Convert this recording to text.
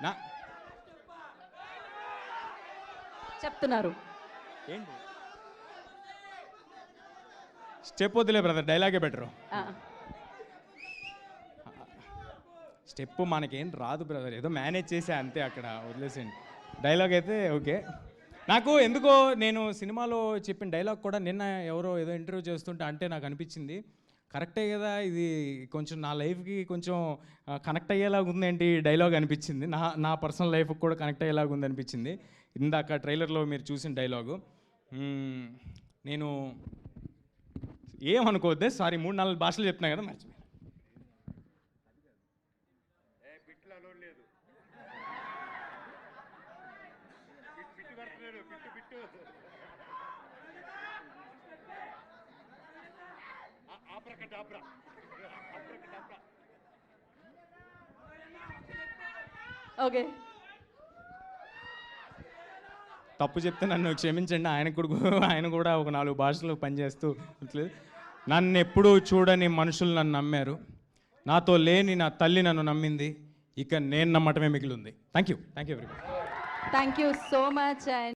నా చెప్తున్నారు. ఏంటి స్టెప్ వద్దులే బ్రదర్, డైలాగే బెటరు. స్టెప్ మనకేం రాదు బ్రదర్, ఏదో మేనేజ్ చేసా అంతే, అక్కడ వదిలేసేయండి. డైలాగ్ అయితే ఓకే. నాకు ఎందుకో నేను సినిమాలో చెప్పిన డైలాగ్ కూడా నిన్న ఎవరో ఏదో ఇంటర్వ్యూ చేస్తుంటే అంటే నాకు అనిపించింది, కరెక్టే కదా ఇది, కొంచెం నా లైఫ్కి కొంచెం కనెక్ట్ అయ్యేలాగా ఉందేంటి డైలాగ్ అనిపించింది. నా పర్సనల్ లైఫ్కి కూడా కనెక్ట్ అయ్యేలాగా ఉంది అనిపించింది ఇందాక ట్రైలర్లో మీరు చూసిన డైలాగు. నేను ఏమనుకోవద్దే, సారీ 3-4 భాషలు చెప్తున్నా కదా మర్చిపోయి. ఓకే, తప్పు చెప్తే నన్ను క్షమించండి. ఆయన కూడా ఒక 4 భాషలు పనిచేస్తూ నన్ను ఎప్పుడూ చూడని మనుషులు నన్ను నమ్మారు, నాతో లేని నా తల్లి నన్ను నమ్మింది, ఇక నేను నమ్మటమే మిగిలింది. Thank you everybody. Thank you so much.